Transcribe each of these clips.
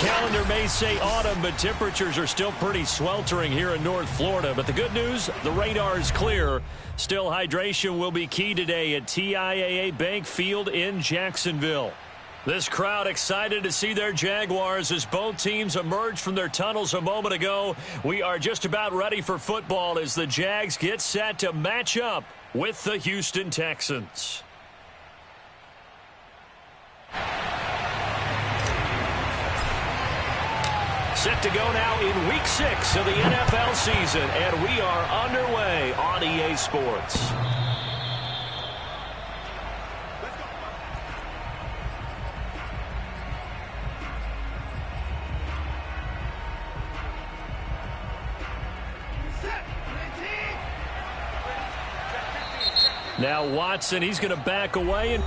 Calendar may say autumn, but temperatures are still pretty sweltering here in North Florida. But the good news, the radar is clear. Still, hydration will be key today at TIAA Bank Field in Jacksonville. This crowd excited to see their Jaguars as both teams emerged from their tunnels a moment ago. We are just about ready for football as the Jags get set to match up with the Houston Texans. Set to go now in Week 6 of the NFL season, and we are underway on EA Sports. Now Watson, he's going to back away and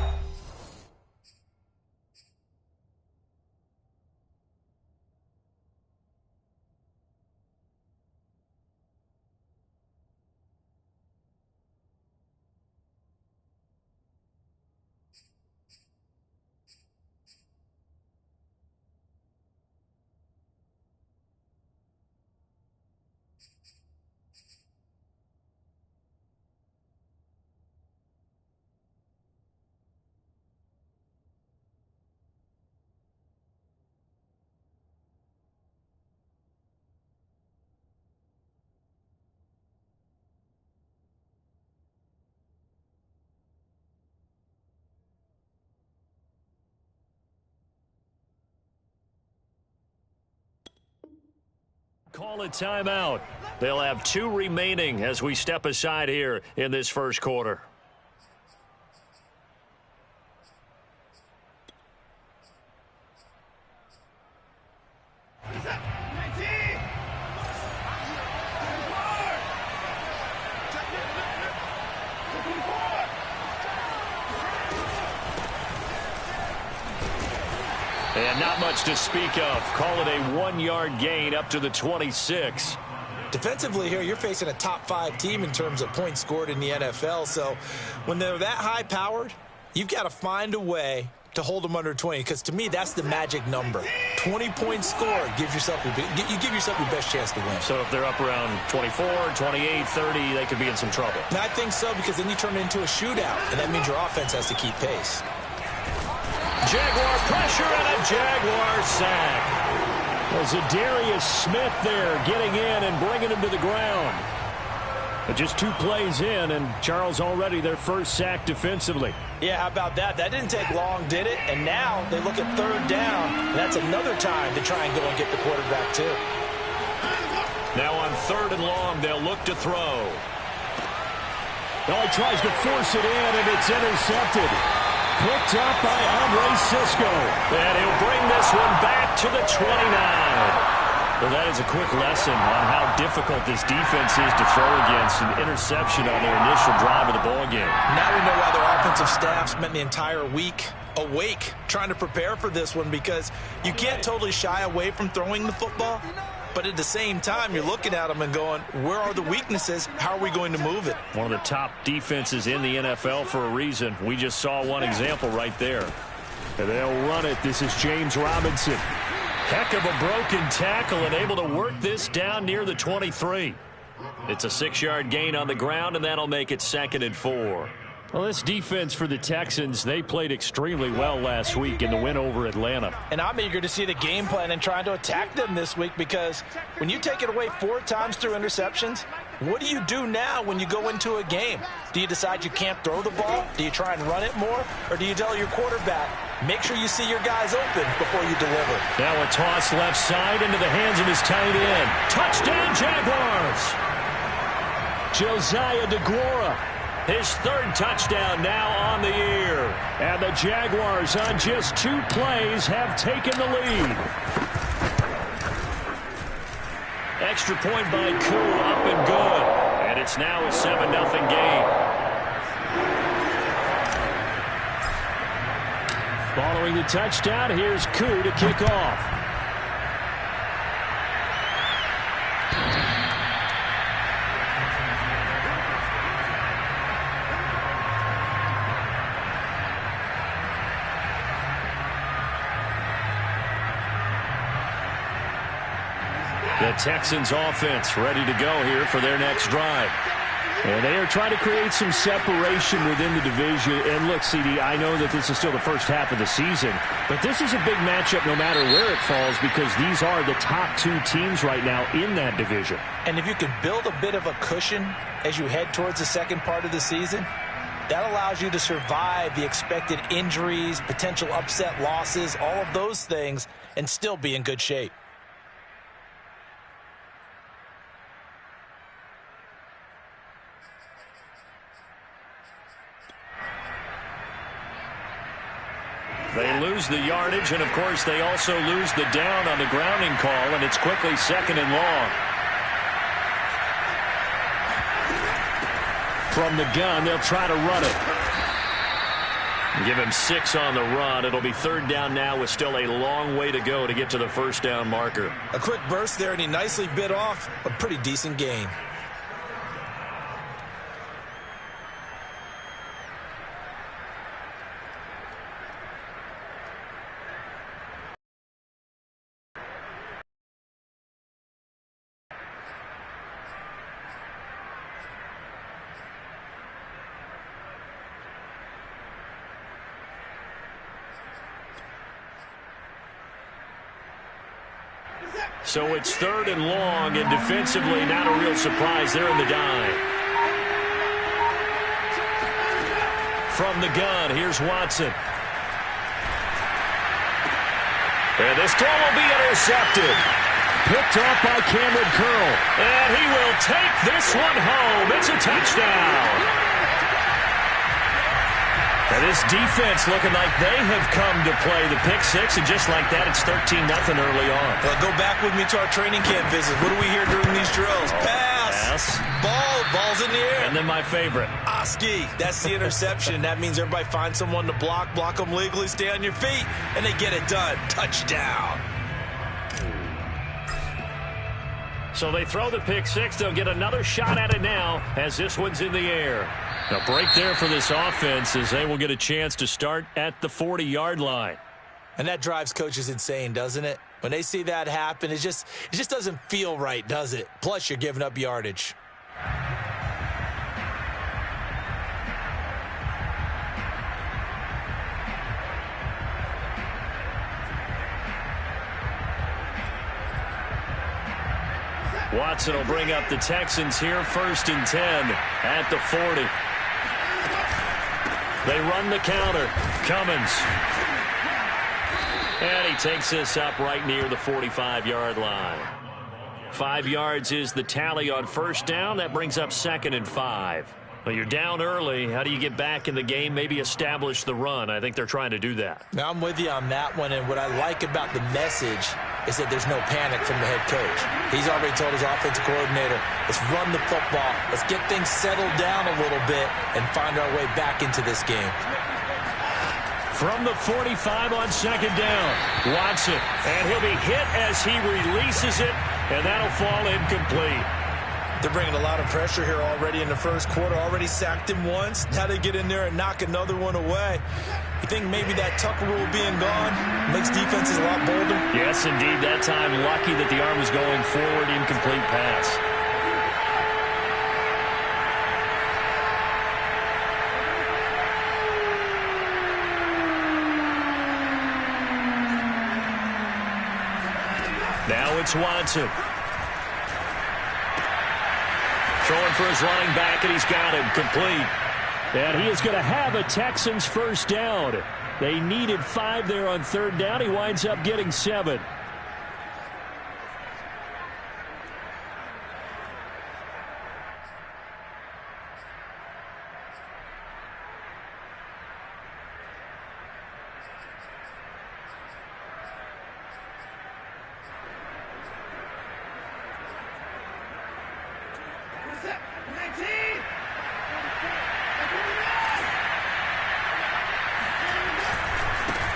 call a timeout. They'll have 2 remaining as we step aside here in this first quarter. And not much to speak of. Call it a 1-yard gain up to the 26. Defensively here, you're facing a top 5 team in terms of points scored in the NFL. So when they're that high-powered, you've got to find a way to hold them under 20, because to me, that's the magic number. 20-point score gives yourself you give yourself your best chance to win. So if they're up around 24, 28, 30, they could be in some trouble. And I think so, because then you turn it into a shootout, and that means your offense has to keep pace. Jaguar pressure and a Jaguar sack. Was Zadarius Smith there getting in and bringing him to the ground. But just 2 plays in, and Charles already their first sack defensively. Yeah, how about that? That didn't take long, did it? And now they look at 3rd down, and that's another time to try and go and get the quarterback too. Now on 3rd and long, they'll look to throw. Well, he tries to force it in, and it's intercepted. Picked up by Andre Sisco. And he'll bring this one back to the 29. Well, that is a quick lesson on how difficult this defense is to throw against. An interception on their initial drive of the ballgame. Now we know why their offensive staff spent the entire week awake trying to prepare for this one, because you can't totally shy away from throwing the football. But at the same time, you're looking at them and going, where are the weaknesses? How are we going to move it? One of the top defenses in the NFL for a reason. We just saw one example right there. And they'll run it. This is James Robinson. Heck of a broken tackle and able to work this down near the 23. It's a 6-yard gain on the ground, and that'll make it 2nd and 4. Well, this defense for the Texans, they played extremely well last week in the win over Atlanta. And I'm eager to see the game plan and trying to attack them this week, because when you take it away 4 times through interceptions, what do you do now when you go into a game? Do you decide you can't throw the ball? Do you try and run it more? Or do you tell your quarterback, make sure you see your guys open before you deliver? Now a toss left side into the hands of his tight end. Touchdown, Jaguars! Josiah DeGuara. His 3rd touchdown now on the year. And the Jaguars on just 2 plays have taken the lead. Extra point by Koo, up and good. And it's now a 7-0 game. Following the touchdown, here's Koo to kick off. The Texans offense ready to go here for their next drive. And they are trying to create some separation within the division. And look, CD, I know that this is still the first half of the season, but this is a big matchup no matter where it falls, because these are the top 2 teams right now in that division. And if you can build a bit of a cushion as you head towards the second part of the season, that allows you to survive the expected injuries, potential upset losses, all of those things, and still be in good shape. They lose the yardage, and of course they also lose the down on the grounding call, and it's quickly 2nd and long. From the gun, they'll try to run it. Give him 6 on the run. It'll be 3rd down now with still a long way to go to get to the 1st down marker. A quick burst there, and he nicely bit off a pretty decent gain. So it's 3rd and long, and defensively not a real surprise. They're in the dive. From the gun, here's Watson. And this throw will be intercepted. Picked off by Cameron Curl. And he will take this one home. It's a touchdown. And this defense looking like they have come to play the pick 6, and just like that, it's 13-0 early on. Well, go back with me to our training camp visit. What do we hear during these drills? Pass. Ball's in the air. And then my favorite. Oski. That's the interception. That means everybody finds someone to block them legally, stay on your feet, and they get it done. Touchdown. So they throw the pick six. They'll get another shot at it now as this one's in the air. A break there for this offense as they will get a chance to start at the 40-yard line. And that drives coaches insane, doesn't it? When they see that happen, it just doesn't feel right, does it? Plus, you're giving up yardage. Watson will bring up the Texans here, 1st and 10 at the 40. They run the counter. Cummins. And he takes this up right near the 45-yard line. 5 yards is the tally on 1st down. That brings up 2nd and 5. Well, you're down early. How do you get back in the game, maybe establish the run? I think they're trying to do that. Now, I'm with you on that one, and what I like about the message is that there's no panic from the head coach. He's already told his offensive coordinator, let's run the football, let's get things settled down a little bit and find our way back into this game. From the 45 on 2nd down, Watson, and he'll be hit as he releases it, and that'll fall incomplete. They're bringing a lot of pressure here already in the 1st quarter. Already sacked him once. Now they get in there and knock another one away. You think maybe that Tucker rule being gone makes defenses a lot bolder? Yes, indeed. That time, lucky that the arm was going forward, incomplete pass. Now it's Watson. Throwing for his running back, and he's got him complete. And he is going to have a Texans 1st down. They needed 5 there on 3rd down. He winds up getting 7.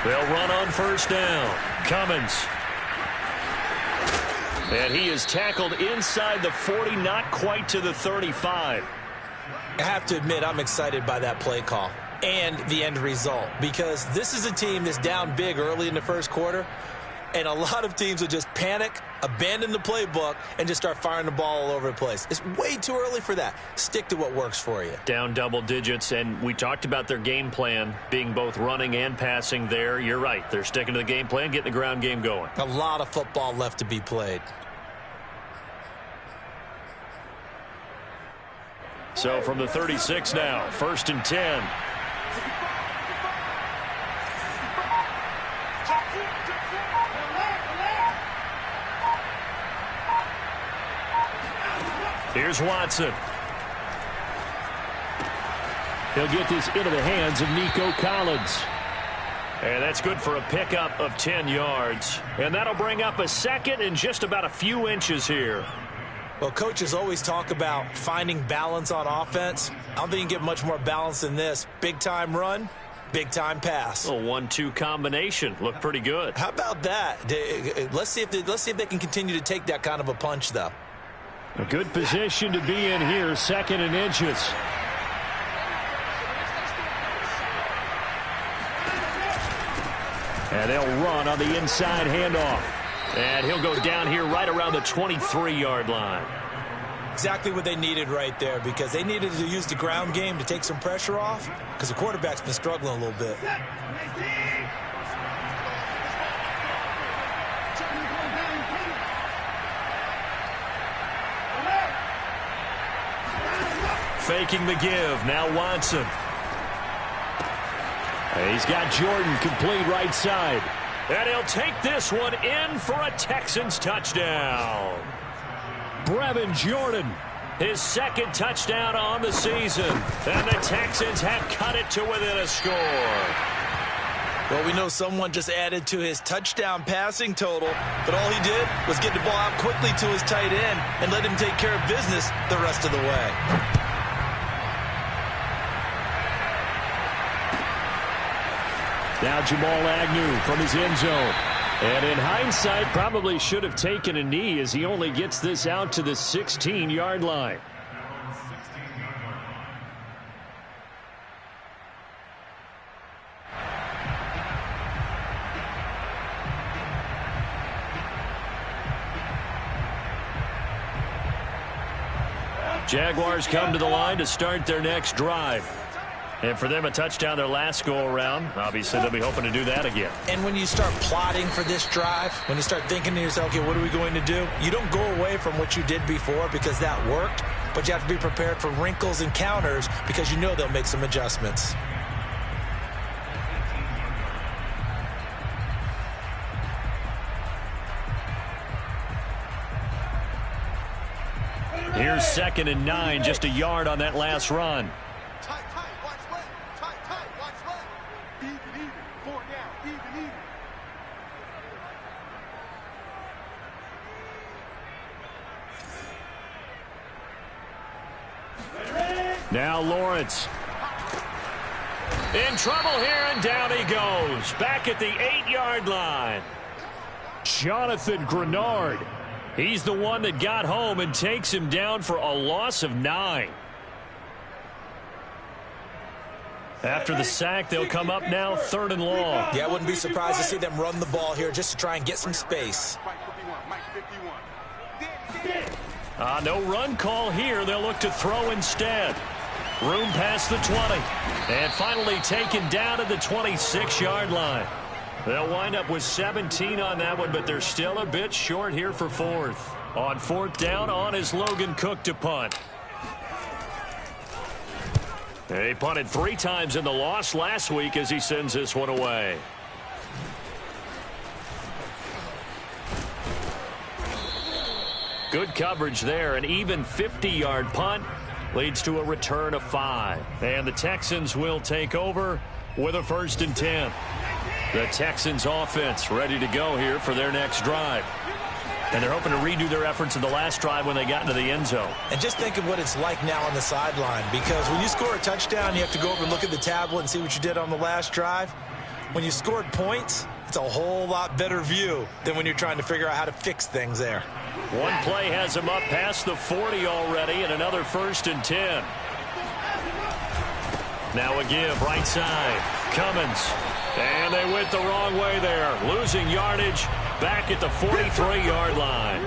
They'll run on 1st down. Cummins. And he is tackled inside the 40, not quite to the 35. I have to admit, I'm excited by that play call and the end result, because this is a team that's down big early in the 1st quarter, and a lot of teams will just panic, abandon the playbook, and just start firing the ball all over the place. It's way too early for that. Stick to what works for you. Down double digits, and we talked about their game plan being both running and passing there. You're right. They're sticking to the game plan, getting the ground game going. A lot of football left to be played. So from the 36 now, 1st and 10. Here's Watson. He'll get this into the hands of Nico Collins. And that's good for a pickup of 10 yards. And that'll bring up a 2nd and just about a few inches here. Well, coaches always talk about finding balance on offense. I don't think you can get much more balance than this. Big-time run, big-time pass. A 1-2 combination. Looked pretty good. How about that? Let's see if they can continue to take that kind of a punch, though. A good position to be in here, 2nd and inches. And they'll run on the inside handoff. And he'll go down here right around the 23-yard line. Exactly what they needed right there, because they needed to use the ground game to take some pressure off, because the quarterback's been struggling a little bit. Faking the give. Now Watson. He's got Jordan complete right side. And he'll take this one in for a Texans touchdown. Brevin Jordan, his 2nd touchdown on the season. And the Texans have cut it to within a score. Well, we know someone just added to his touchdown passing total, but all he did was get the ball out quickly to his tight end and let him take care of business the rest of the way. Now Jamal Agnew from his end zone. And in hindsight, probably should have taken a knee as he only gets this out to the 16-yard line. Jaguars come to the line to start their next drive. And for them, a touchdown their last go-around. Obviously, they'll be hoping to do that again. And when you start plotting for this drive, when you start thinking to yourself, okay, what are we going to do? You don't go away from what you did before because that worked, but you have to be prepared for wrinkles and counters because you know they'll make some adjustments. Here's 2nd and 9, just a yard on that last run. Now Lawrence. In trouble here, and down he goes. Back at the 8-yard line. Jonathan Grenard. He's the one that got home and takes him down for a loss of 9. After the sack, they'll come up now 3rd and long. Yeah, I wouldn't be surprised to see them run the ball here just to try and get some space. No run call here. They'll look to throw instead. Room past the 20. And finally taken down at the 26-yard line. They'll wind up with 17 on that one, but they're still a bit short here for 4th. On 4th down, on is Logan Cook to punt. He punted 3 times in the loss last week as he sends this one away. Good coverage there. An even 50-yard punt leads to a return of 5. And the Texans will take over with a 1st and 10. The Texans offense ready to go here for their next drive. And they're hoping to redo their efforts in the last drive when they got into the end zone. And just think of what it's like now on the sideline, because when you score a touchdown, you have to go over and look at the tablet and see what you did on the last drive. When you scored points, it's a whole lot better view than when you're trying to figure out how to fix things there. One play has him up past the 40 already, and another 1st and 10. Now a give, right side. Cummins. And they went the wrong way there. Losing yardage back at the 43-yard line.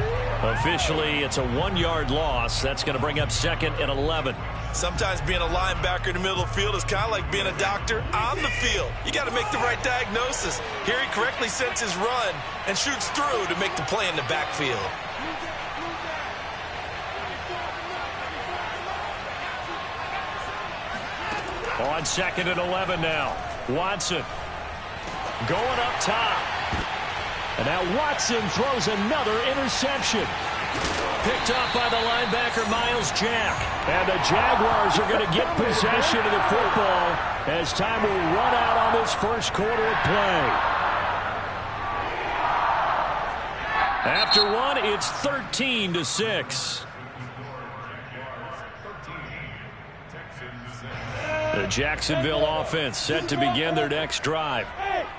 Officially, it's a 1-yard loss. That's going to bring up 2nd and 11. Sometimes being a linebacker in the middle of the field is kind of like being a doctor on the field. You got to make the right diagnosis. Here he correctly sets his run and shoots through to make the play in the backfield. On 2nd and 11 now. Watson going up top. And now Watson throws another interception. Picked up by the linebacker, Miles Jack. And the Jaguars are going to get possession of the football as time will run out on this first quarter of play. After one, it's 13-6. The Jacksonville offense set to begin their next drive.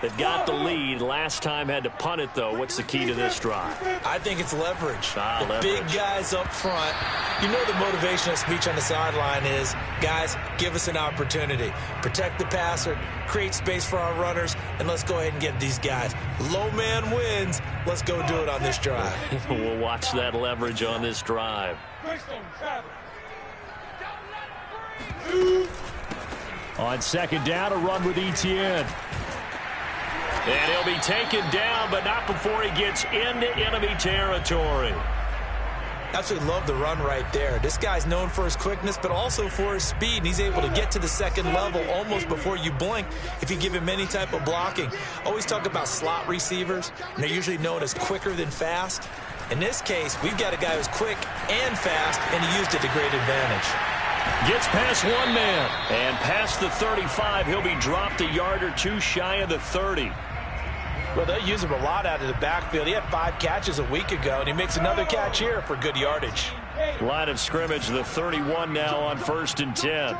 They've got the lead. Last time had to punt it, though. What's the key to this drive? I think it's leverage. Leverage. Big guys up front. You know the motivational speech on the sideline is, guys, give us an opportunity. Protect the passer, create space for our runners, and let's go ahead and get these guys. Low man wins. Let's go do it on this drive. We'll watch that leverage on this drive. On 2nd down, a run with Etienne. And he'll be taken down, but not before he gets into enemy territory. Absolutely love the run right there. This guy's known for his quickness, but also for his speed. And he's able to get to the 2nd level almost before you blink if you give him any type of blocking. Always talk about slot receivers, and they're usually known as quicker than fast. In this case, we've got a guy who's quick and fast, and he used it to great advantage. Gets past one man, and past the 35, he'll be dropped a yard or two shy of the 30. Well, they'll use him a lot out of the backfield. He had 5 catches a week ago, and he makes another catch here for good yardage. Line of scrimmage, the 31 now on 1st and 10.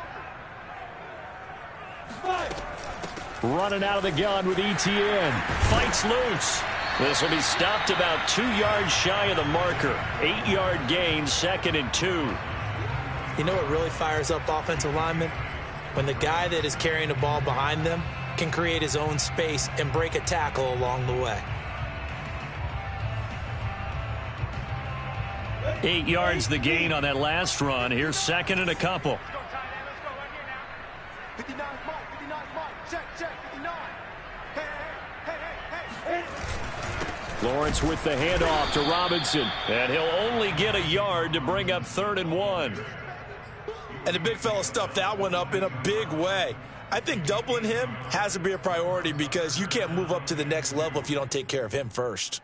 Running out of the gun with Etienne. Fights loose. This will be stopped about 2 yards shy of the marker. 8-yard gain, 2nd and 2. You know what really fires up offensive linemen? When the guy that is carrying the ball behind them can create his own space and break a tackle along the way. 8 yards the gain on that last run. Here's 2nd and a couple. Lawrence with the handoff to Robinson. And he'll only get a yard to bring up 3rd and 1. And the big fella stuffed that one up in a big way. I think doubling him has to be a priority because you can't move up to the next level if you don't take care of him first.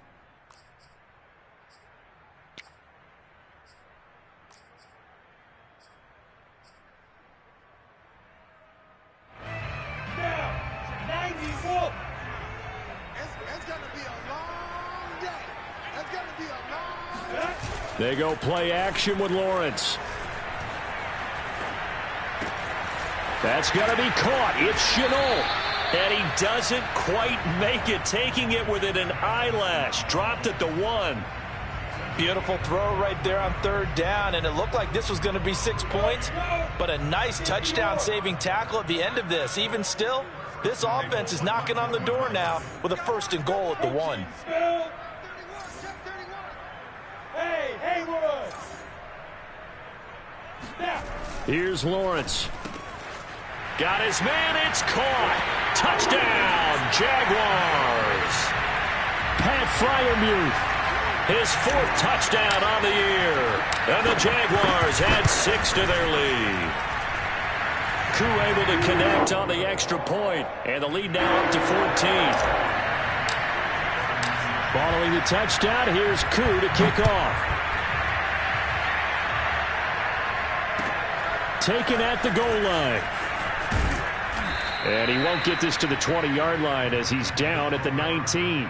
They go play action with Lawrence. That's going to be caught. It's Chenault. And he doesn't quite make it, taking it within an eyelash. Dropped at the 1. Beautiful throw right there on 3rd down, and it looked like this was going to be 6 points, but a nice touchdown-saving tackle at the end of this. Even still, this offense is knocking on the door now with a 1st and goal at the 1. Here's Lawrence. Got his man. It's caught. Touchdown, Jaguars. Pat Freiermuth, his 4th touchdown on the year. And the Jaguars add 6 to their lead. Koo able to connect on the extra point, and the lead now up to 14. Following the touchdown, here's Koo to kick off. Taken at the goal line. And he won't get this to the 20-yard line as he's down at the 19.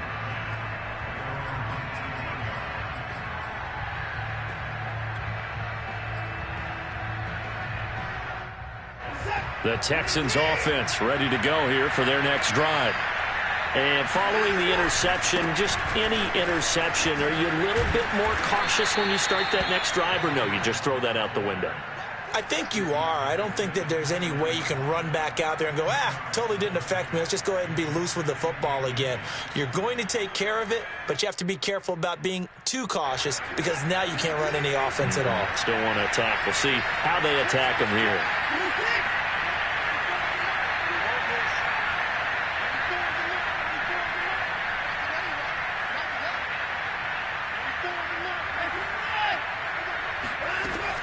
The Texans offense ready to go here for their next drive. And following the interception, just any interception, are you a little bit more cautious when you start that next drive, or no, you just throw that out the window? I think you are. I don't think that there's any way you can run back out there and go, totally didn't affect me. Let's just go ahead and be loose with the football again. You're going to take care of it, but you have to be careful about being too cautious because now you can't run any offense at all. Still want to attack. We'll see how they attack him here.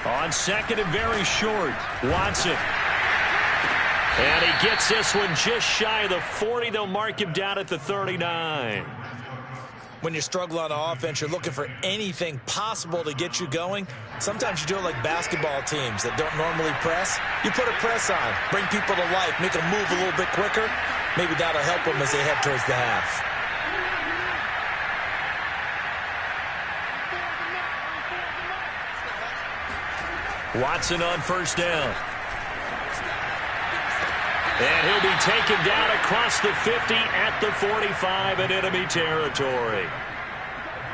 On 2nd and very short, Watson. And he gets this one just shy of the 40. They'll mark him down at the 39. When you struggle on offense, you're looking for anything possible to get you going. Sometimes you do it like basketball teams that don't normally press. You put a press on, bring people to life, make them move a little bit quicker. Maybe that'll help them as they head towards the half. Watson on 1st down. And he'll be taken down across the 50 at the 45 in enemy territory.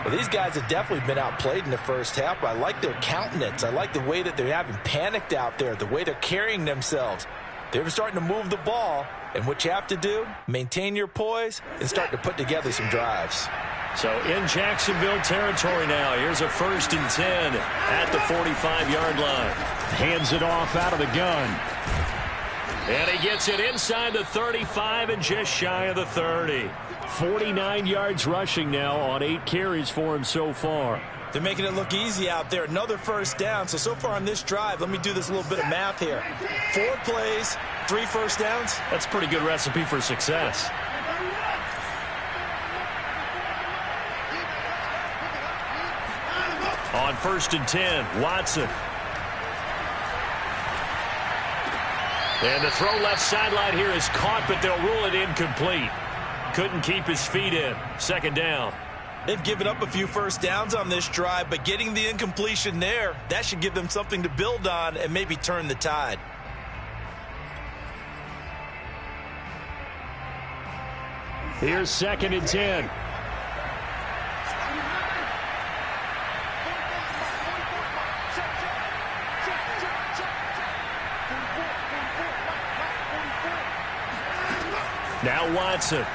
Well, these guys have definitely been outplayed in the first half, but I like their countenance. I like the way that they're having panicked out there, the way they're carrying themselves. They're starting to move the ball, and what you have to do, maintain your poise and start to put together some drives. So in Jacksonville territory now. Here's a 1st and 10 at the 45-yard line. Hands it off out of the gun. And he gets it inside the 35 and just shy of the 30. 49 yards rushing now on 8 carries for him so far. They're making it look easy out there. Another 1st down. So far on this drive, let me do this little bit of math here. 4 plays, 3 1st downs. That's a pretty good recipe for success. On 1st and 10, Watson. And the throw left sideline here is caught, but they'll rule it incomplete. Couldn't keep his feet in. 2nd down. They've given up a few 1st downs on this drive, but getting the incompletion there, that should give them something to build on and maybe turn the tide. Here's 2nd and 10. Now Watson.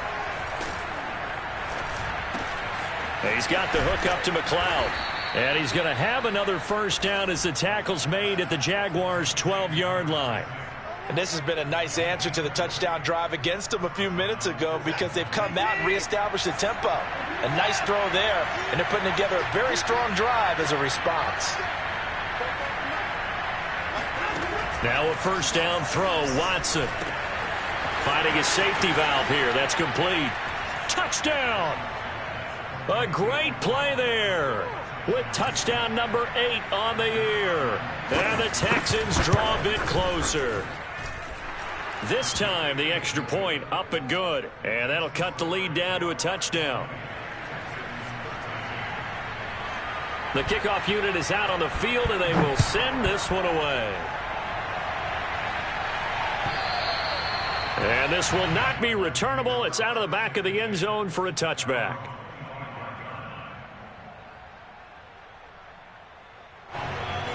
He's got the hook up to McLeod. And he's going to have another first down as the tackle's made at the Jaguars' 12-yard line. And this has been a nice answer to the touchdown drive against them a few minutes ago because they've come out and reestablished the tempo. A nice throw there, and they're putting together a very strong drive as a response. Now a first down throw, Watson. Finding a safety valve here. That's complete. Touchdown! A great play there with touchdown number 8 on the year. And the Texans draw a bit closer. This time the extra point up and good. And that'll cut the lead down to a touchdown. The kickoff unit is out on the field and they will send this one away. And this will not be returnable. It's out of the back of the end zone for a touchback.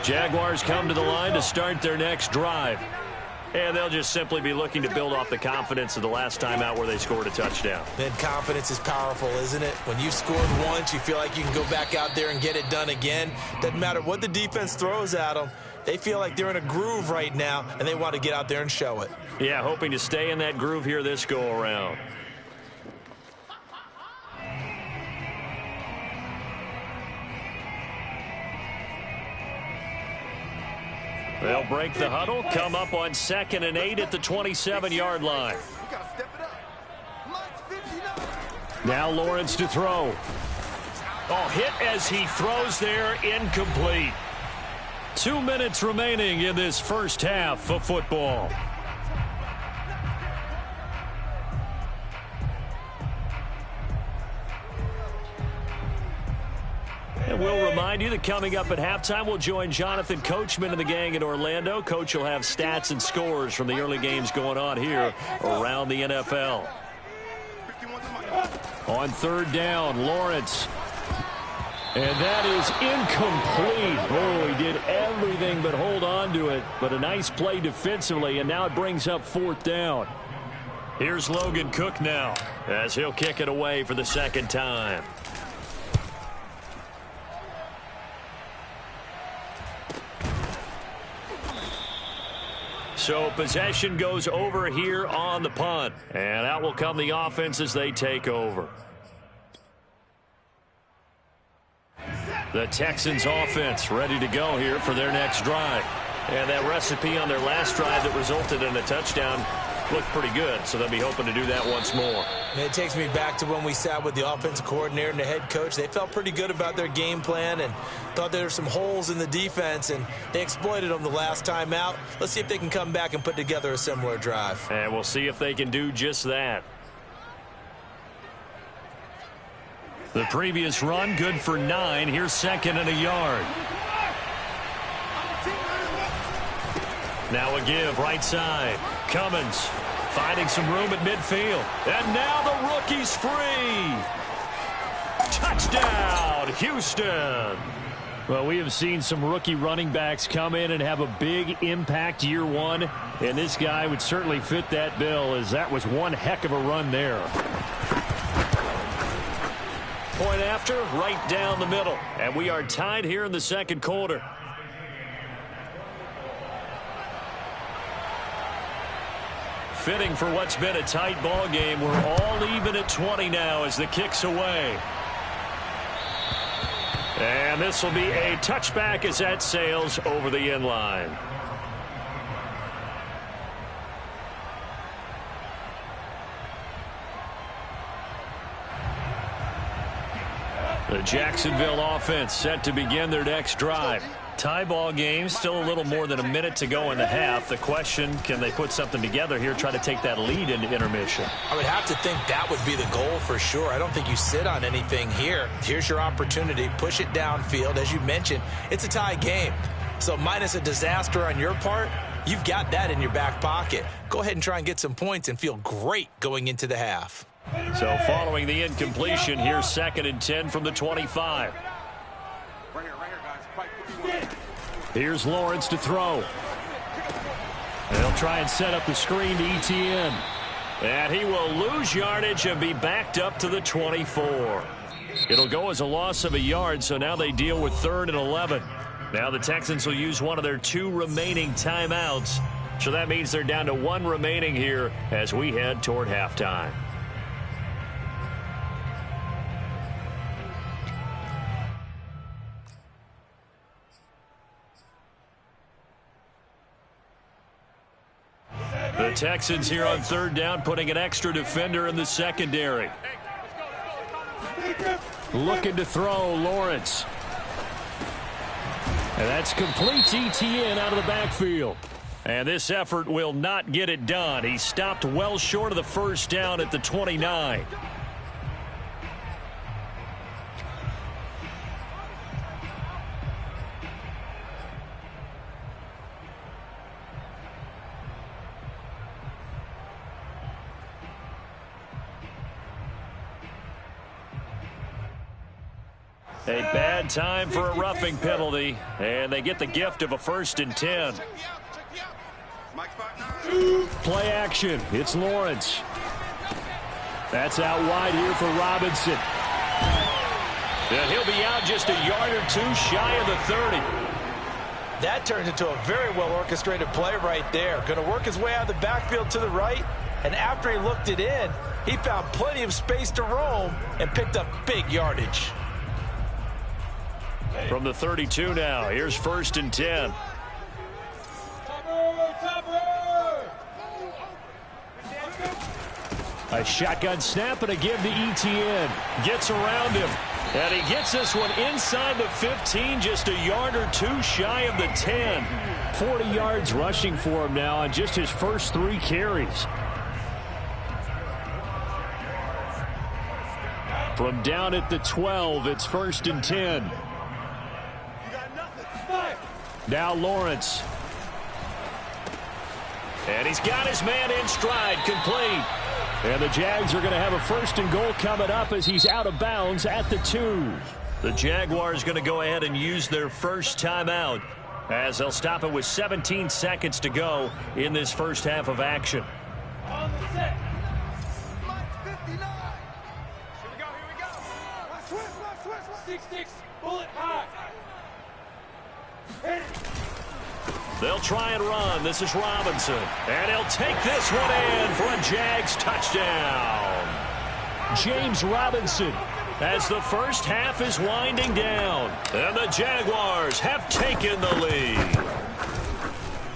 Jaguars come to the line to start their next drive. And they'll just simply be looking to build off the confidence of the last time out where they scored a touchdown. Then confidence is powerful, isn't it? When you've scored once, you feel like you can go back out there and get it done again. Doesn't matter what the defense throws at them. They feel like they're in a groove right now, and they want to get out there and show it. Yeah, hoping to stay in that groove here this go-around. They'll break the huddle, come up on 2nd and 8 at the 27-yard line. Now Lawrence to throw. Oh, hit as he throws there, incomplete. 2 minutes remaining in this first half of football. And we'll remind you that coming up at halftime, we'll join Jonathan Coachman and the gang in Orlando. Coach will have stats and scores from the early games going on here around the NFL. On 3rd down, Lawrence. And that is incomplete. Oh, he did everything but hold on to it. But a nice play defensively, and now it brings up 4th down. Here's Logan Cook now as he'll kick it away for the 2nd time. So possession goes over here on the punt. And out will come the offense as they take over. The Texans offense ready to go here for their next drive. And that recipe on their last drive that resulted in a touchdown looked pretty good, so they'll be hoping to do that once more. And it takes me back to when we sat with the offensive coordinator and the head coach. They felt pretty good about their game plan and thought there were some holes in the defense, and they exploited them the last time out. Let's see if they can come back and put together a similar drive. And we'll see if they can do just that. The previous run good for 9. Here's 2nd and a yard. Now a give right side. Cummins finding some room at midfield. And now the rookie's free. Touchdown, Houston. Well, we have seen some rookie running backs come in and have a big impact year one. And this guy would certainly fit that bill, as that was one heck of a run there. Point after, right down the middle. And we are tied here in the 2nd quarter. Fitting for what's been a tight ball game. We're all even at 20 now as the kick's away. And this will be a touchback as that sails over the end line. The Jacksonville offense set to begin their next drive. Tie ball game, still a little more than a minute to go in the half. The question, can they put something together here, try to take that lead into intermission? I would have to think that would be the goal for sure. I don't think you sit on anything here. Here's your opportunity. Push it downfield. As you mentioned, it's a tie game. So minus a disaster on your part, you've got that in your back pocket. Go ahead and try and get some points and feel great going into the half. So following the incompletion, here's 2nd and 10 from the 25. Here's Lawrence to throw. They'll try and set up the screen to ETN. And he will lose yardage and be backed up to the 24. It'll go as a loss of a yard, so now they deal with 3rd and 11. Now the Texans will use one of their 2 remaining timeouts. So that means they're down to 1 remaining here as we head toward halftime. The Texans here on 3rd down, putting an extra defender in the secondary. Looking to throw, Lawrence. And that's complete to Etienne out of the backfield. And this effort will not get it done. He stopped well short of the first down at the 29. A bad time for a roughing penalty, and they get the gift of a 1st and 10. Play action. It's Lawrence. That's out wide here for Robinson. And he'll be out just a yard or 2 shy of the 30. That turned into a very well-orchestrated play right there. Going to work his way out of the backfield to the right, and after he looked it in, he found plenty of space to roam and picked up big yardage. From the 32 now, here's 1st and 10. A shotgun snap and a give to Etienne. Gets around him. And he gets this one inside the 15, just a yard or 2 shy of the 10. 40 yards rushing for him now on just his first 3 carries. From down at the 12, it's 1st and 10. Now Lawrence. And he's got his man in stride, complete. And the Jags are going to have a 1st and goal coming up as he's out of bounds at the 2. The Jaguars going to go ahead and use their first timeout as they'll stop it with 17 seconds to go in this first half of action. On the set. Mike 59. Here we go. Switch. 6-6, bullet high. They'll try and run. This is Robinson. And he'll take this one in for a Jags touchdown. James Robinson as the first half is winding down. And the Jaguars have taken the lead.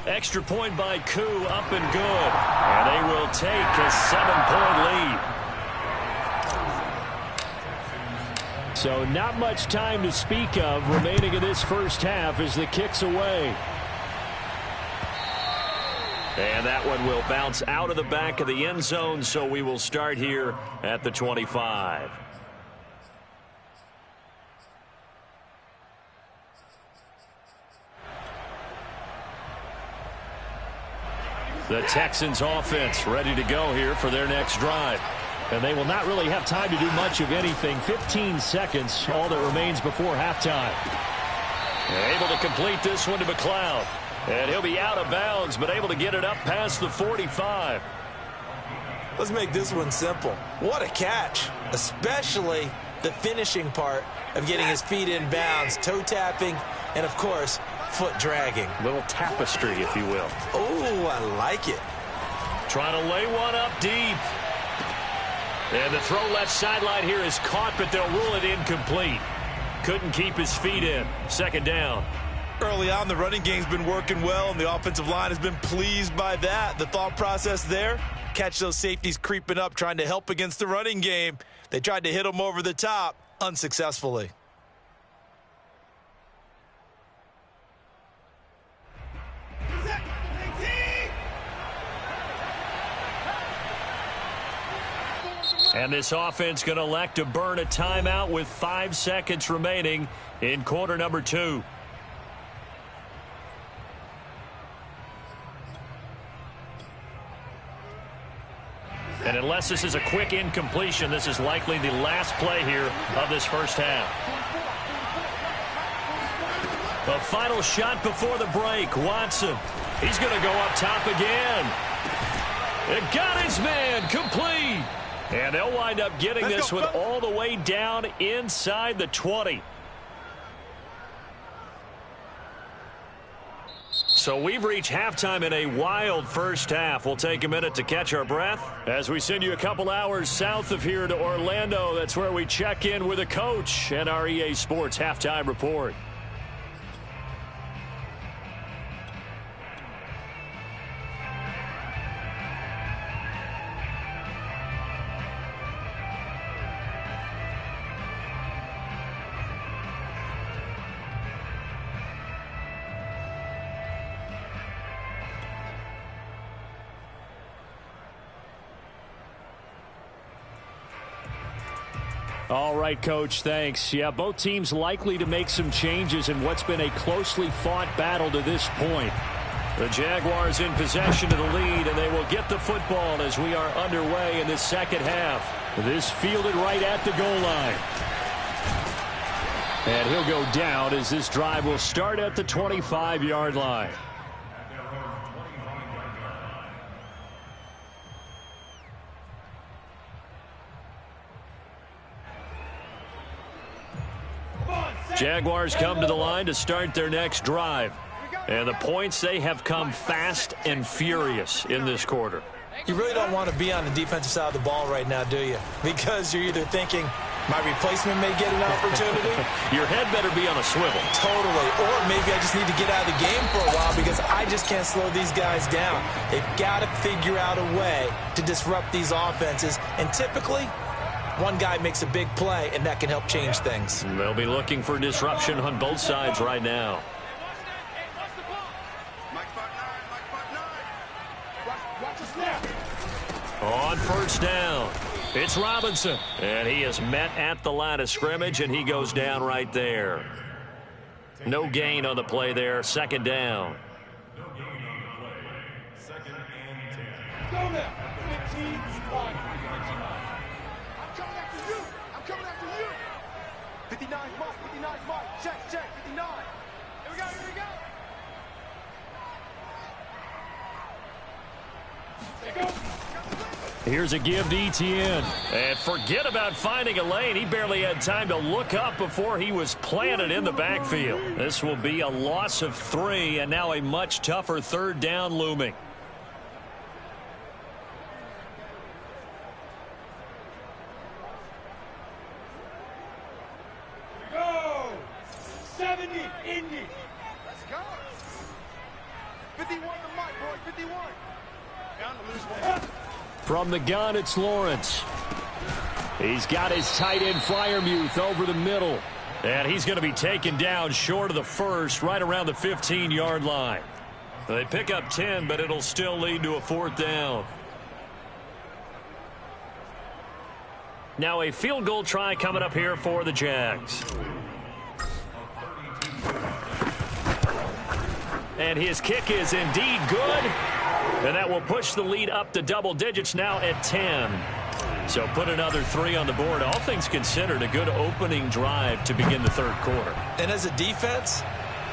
Extra point by Koo, up and good. And they will take a 7-point lead. So not much time to speak of remaining in this first half as the kick's away. And that one will bounce out of the back of the end zone, so we will start here at the 25. The Texans offense ready to go here for their next drive. And they will not really have time to do much of anything. 15 seconds, all that remains before halftime. Able to complete this one to McLeod. And he'll be out of bounds, but able to get it up past the 45. Let's make this one simple. What a catch, especially the finishing part of getting his feet in bounds, toe tapping, and, of course, foot dragging. Little tapestry, if you will. Oh, I like it. Trying to lay one up deep. And the throw left sideline here is caught, but they'll rule it incomplete. Couldn't keep his feet in. 2nd down. Early on, the running game's been working well, and the offensive line has been pleased by that. The thought process there, catch those safeties creeping up, trying to help against the running game. They tried to hit them over the top, unsuccessfully. And this offense going to elect to burn a timeout with 5 seconds remaining in quarter number 2. And unless this is a quick incompletion, this is likely the last play here of this first half. The final shot before the break. Watson. He's going to go up top again. It got his man complete. And they'll wind up getting this one all the way down inside the 20. So we've reached halftime in a wild first half. We'll take a minute to catch our breath as we send you a couple hours south of here to Orlando. That's where we check in with a coach and our EA Sports halftime report. All right, Coach, thanks. Yeah, both teams likely to make some changes in what's been a closely fought battle to this point. The Jaguars in possession of the lead, and they will get the football as we are underway in this second half. This fielded right at the goal line. And he'll go down as this drive will start at the 25-yard line. Jaguars come to the line to start their next drive. And the points, they have come fast and furious in this quarter. You really don't want to be on the defensive side of the ball right now, do you? Because you're either thinking, my replacement may get an opportunity. Your head better be on a swivel. Totally. Or maybe I just need to get out of the game for a while because I just can't slow these guys down. They've got to figure out a way to disrupt these offenses. And typically, one guy makes a big play, and that can help change things. They'll be looking for disruption on both sides right now. On first down, it's Robinson. And he is met at the line of scrimmage, and he goes down right there. No gain on the play there. Second down. Go now. 15, 1. I'm coming after you. 59 mark, 59 mark. Check, 59. Here we go. Here's a give to Etienne. And forget about finding a lane. He barely had time to look up before he was planted in the backfield. This will be a loss of 3, and now a much tougher third down looming. Go! 70, Indy. Let's go. 51 to Mike, boys. 51. Down to lose one. From the gun, it's Lawrence. He's got his tight end Fryermuth over the middle. And he's going to be taken down short of the first, right around the 15-yard line. They pick up 10, but it'll still lead to a fourth down. Now a field goal try coming up here for the Jags. And his kick is indeed good. And that will push the lead up to double digits now at 10. So put another 3 on the board. All things considered, a good opening drive to begin the third quarter. And as a defense,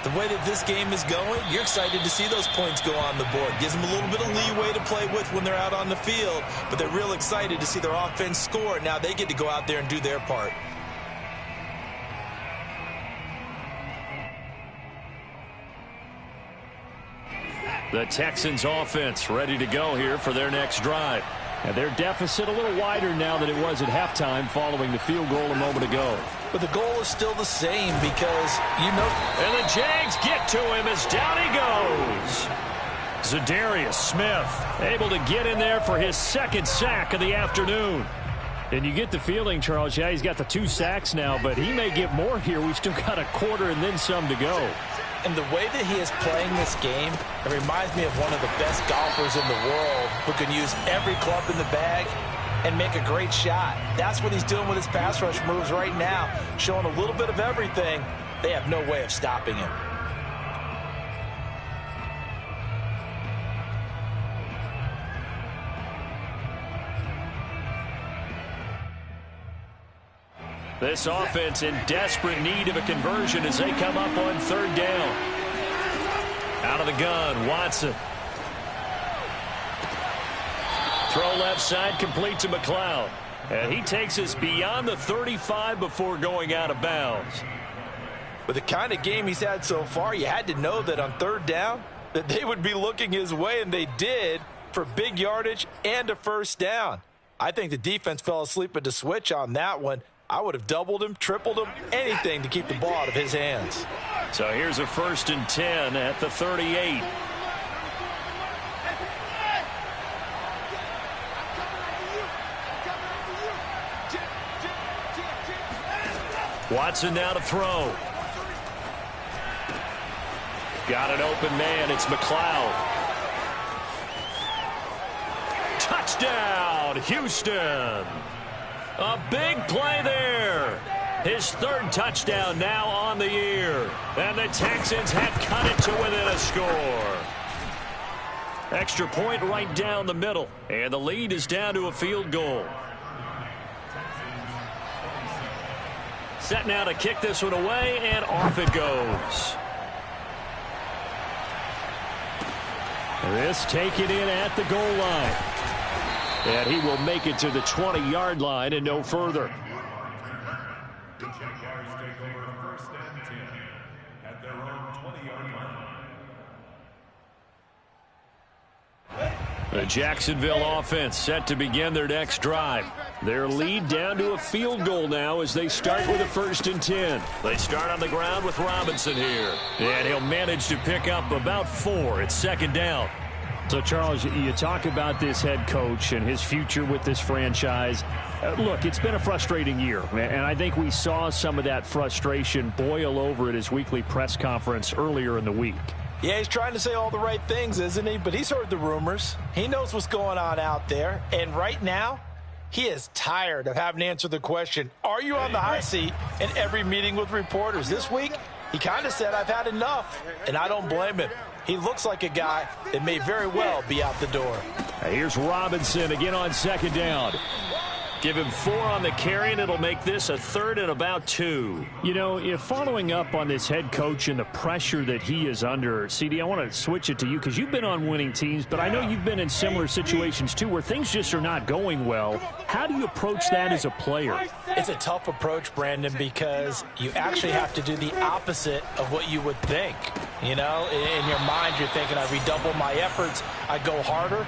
the way that this game is going, you're excited to see those points go on the board. Gives them a little bit of leeway to play with when they're out on the field. But they're real excited to see their offense score. Now they get to go out there and do their part. The Texans offense ready to go here for their next drive. And their deficit a little wider now than it was at halftime following the field goal a moment ago. But the goal is still the same because, you know. And the Jags get to him as down he goes. Zadarius Smith able to get in there for his second sack of the afternoon. And you get the feeling, Charles, yeah, he's got the 2 sacks now, but he may get more here. We've still got a quarter and then some to go. And the way that he is playing this game, it reminds me of one of the best golfers in the world who can use every club in the bag and make a great shot. That's what he's doing with his pass rush moves right now, showing a little bit of everything. They have no way of stopping him. This offense in desperate need of a conversion as they come up on third down. Out of the gun, Watson. Throw left side, complete to McLeod. And he takes us beyond the 35 before going out of bounds. With the kind of game he's had so far, you had to know that on third down that they would be looking his way, and they did, for big yardage and a first down. I think the defense fell asleep at the switch on that one. I would have doubled him, tripled him, anything to keep the ball out of his hands. So here's a 1st and 10 at the 38. Watson now to throw. Got an open man. It's McLeod. Touchdown, Houston. A big play there. His 3rd touchdown now on the year. And the Texans have cut it to within a score. Extra point right down the middle. And the lead is down to a field goal. Set now to kick this one away, and off it goes. This taken in at the goal line. And he will make it to the 20-yard line and no further. The Jaguars take over 1st and 10 at their own 20-yard line. The Jacksonville offense set to begin their next drive. Their lead down to a field goal now as they start with a 1st and 10. They start on the ground with Robinson here. And he'll manage to pick up about 4. It's 2nd down. So, Charles, you talk about this head coach and his future with this franchise. Look, it's been a frustrating year, and I think we saw some of that frustration boil over at his weekly press conference earlier in the week. Yeah, he's trying to say all the right things, isn't he? But he's heard the rumors. He knows what's going on out there. And right now, he is tired of having to answer the question, are you on the hot seat, in every meeting with reporters. This week, he kind of said, I've had enough, and I don't blame him. He looks like a guy that may very well be out the door. Here's Robinson again on 2nd down. Give him 4 on the carry, and it'll make this a 3rd and about 2. You know, if following up on this head coach and the pressure that he is under, CD, I want to switch it to you because you've been on winning teams, but I know you've been in similar situations too where things just are not going well. How do you approach that as a player? It's a tough approach, Brandon, because you actually have to do the opposite of what you would think. You know, in your mind, you're thinking, I redouble my efforts, I go harder.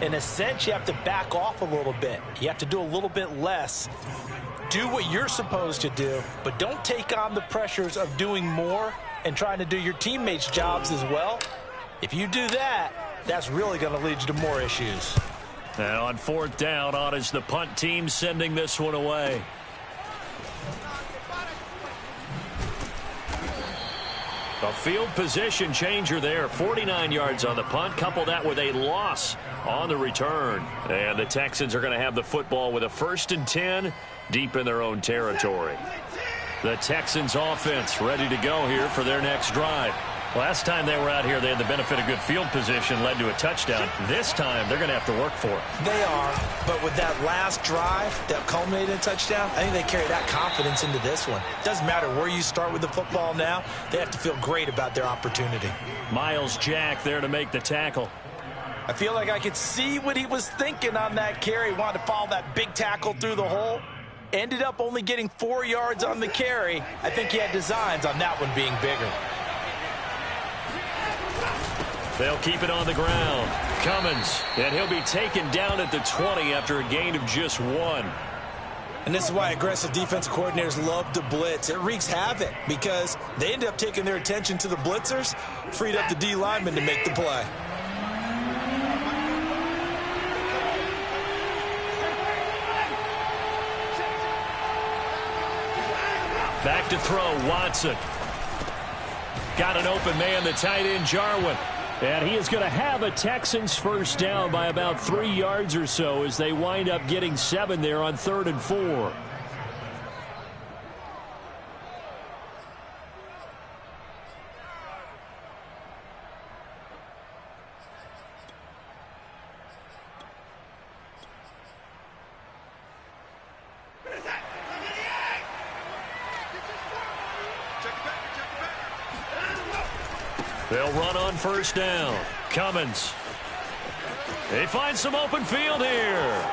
In a sense, you have to back off a little bit. You have to do a little bit less. Do what you're supposed to do, but don't take on the pressures of doing more and trying to do your teammates' jobs as well. If you do that, that's really going to lead you to more issues. Now on 4th down, on is the punt team sending this one away. A field position changer there. 49 yards on the punt. Couple that with a loss on the return. And the Texans are going to have the football with a 1st and 10 deep in their own territory. The Texans offense ready to go here for their next drive. Last time they were out here, they had the benefit of good field position, led to a touchdown. This time, they're going to have to work for it. They are, but with that last drive that culminated in a touchdown, I think they carry that confidence into this one. Doesn't matter where you start with the football now, they have to feel great about their opportunity. Miles Jack there to make the tackle. I feel like I could see what he was thinking on that carry. Wanted to follow that big tackle through the hole. Ended up only getting 4 yards on the carry. I think he had designs on that one being bigger. They'll keep it on the ground. Cummins, and he'll be taken down at the 20 after a gain of just 1. And this is why aggressive defensive coordinators love to blitz. It wreaks havoc because they end up taking their attention to the blitzers, freed up the D lineman to make the play. Back to throw, Watson. Got an open man, the tight end, Jarwin. And he is going to have a Texans first down by about 3 yards or so as they wind up getting 7 there on 3rd and 4. They'll run on first down. Cummins. They find some open field here.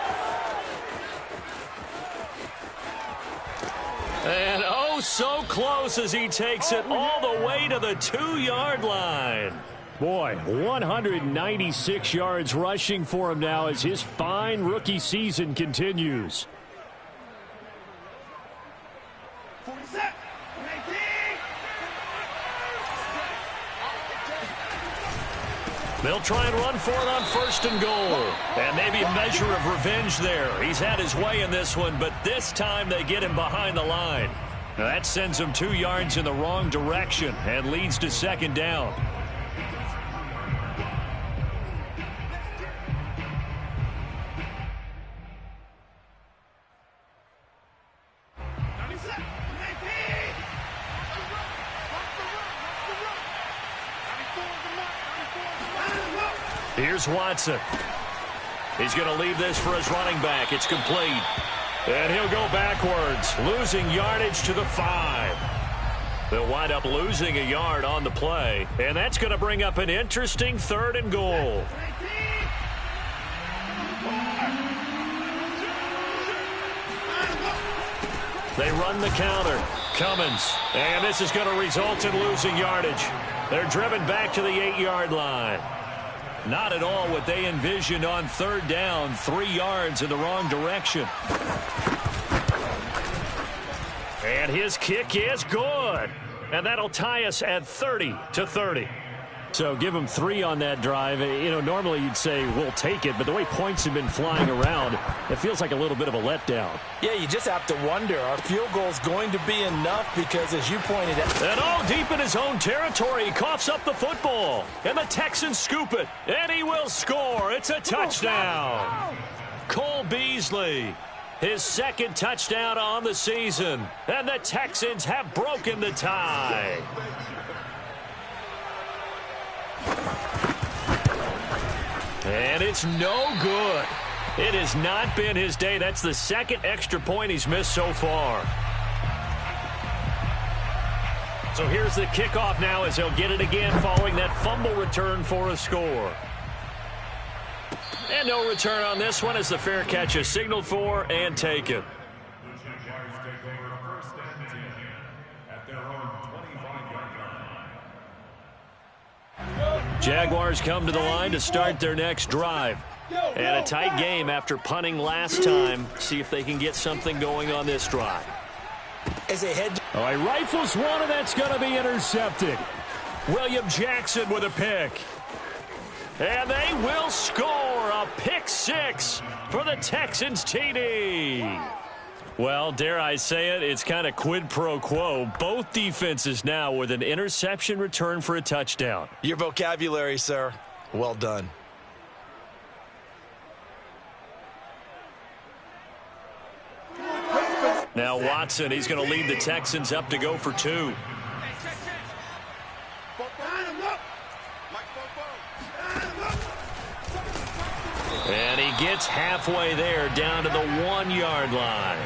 And oh, so close as he takes it all the way to the 2-yard line. Boy, 196 yards rushing for him now as his fine rookie season continues. They'll try and run for it on 1st and goal. And maybe a measure of revenge there. He's had his way in this one, but this time they get him behind the line. Now that sends him 2 yards in the wrong direction and leads to 2nd down. Here's Watson. He's going to leave this for his running back. It's complete. And he'll go backwards, losing yardage to the 5. They'll wind up losing a yard on the play. And that's going to bring up an interesting 3rd and goal. They run the counter. Cummins. And this is going to result in losing yardage. They're driven back to the 8-yard line. Not at all what they envisioned on 3rd down. 3 yards in the wrong direction. And his kick is good. And that'll tie us at 30-30. So give him 3 on that drive. You know, normally you'd say we'll take it, but the way points have been flying around, it feels like a little bit of a letdown. Yeah, you just have to wonder, are field goals going to be enough? Because as you pointed out... And all deep in his own territory, he coughs up the football. And the Texans scoop it. And he will score. It's a touchdown. Cole Beasley, his 2nd touchdown on the season. And the Texans have broken the tie. And it's no good. It has not been his day. That's the 2nd extra point he's missed so far. So here's the kickoff now as he'll get it again following that fumble return for a score. And no return on this one as the fair catch is signaled for and taken. The Jaguars take over 1st and 10 at their own 25-yard line. Jaguars come to the line to start their next drive. And a tight game after punting last time. See if they can get something going on this drive. As they head... All right, rifles one, and that's going to be intercepted. William Jackson with a pick. And they will score a pick 6 for the Texans TD. Well, dare I say it, it's kind of quid pro quo. Both defenses now with an interception return for a touchdown. Your vocabulary, sir. Well done. Now Watson, he's going to lead the Texans up to go for 2. And he gets halfway there down to the 1-yard line.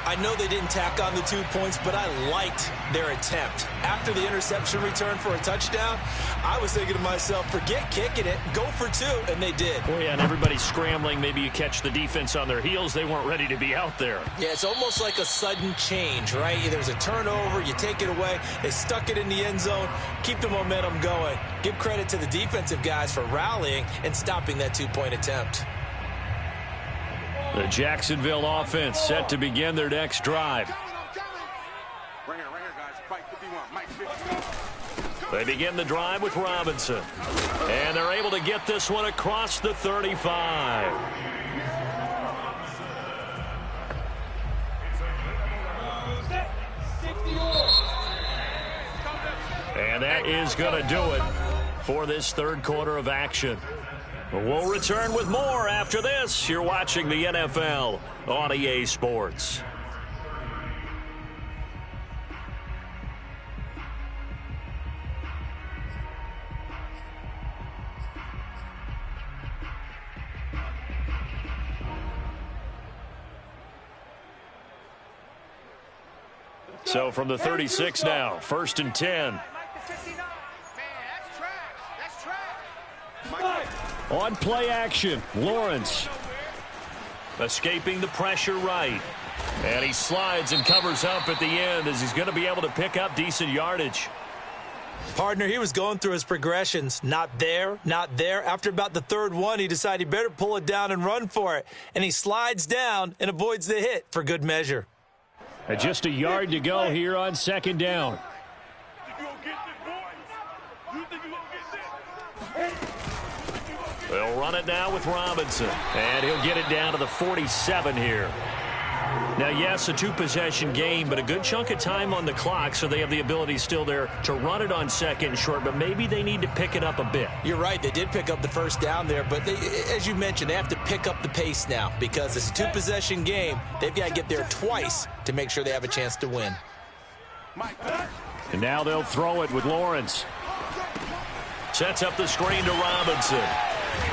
I know they didn't tack on the 2 points, but I liked their attempt. After the interception return for a touchdown, I was thinking to myself, forget kicking it, go for 2, and they did. Oh, yeah, and everybody's scrambling. Maybe you catch the defense on their heels. They weren't ready to be out there. Yeah, it's almost like a sudden change, right? There's a turnover, you take it away, they stuck it in the end zone, keep the momentum going. Give credit to the defensive guys for rallying and stopping that 2-point attempt. The Jacksonville offense set to begin their next drive. They begin the drive with Robinson. And they're able to get this one across the 35. And that is going to do it for this 3rd quarter of action. We'll return with more after this. You're watching the NFL on EA Sports. So from the 36 now, 1st and 10. On play action, Lawrence. Escaping the pressure right. And he slides and covers up at the end as he's going to be able to pick up decent yardage. Partner, he was going through his progressions. Not there, not there. After about the third one, he decided he better pull it down and run for it. And he slides down and avoids the hit for good measure. And just a yard to go here on second down. They'll run it now with Robinson. And he'll get it down to the 47 here. Now, yes, a two-possession game, but a good chunk of time on the clock, so they have the ability still there to run it on second and short, but maybe they need to pick it up a bit. You're right. They did pick up the first down there, but as you mentioned, they have to pick up the pace now because it's a two-possession game. They've got to get there twice to make sure they have a chance to win. And now they'll throw it with Lawrence. Sets up the screen to Robinson.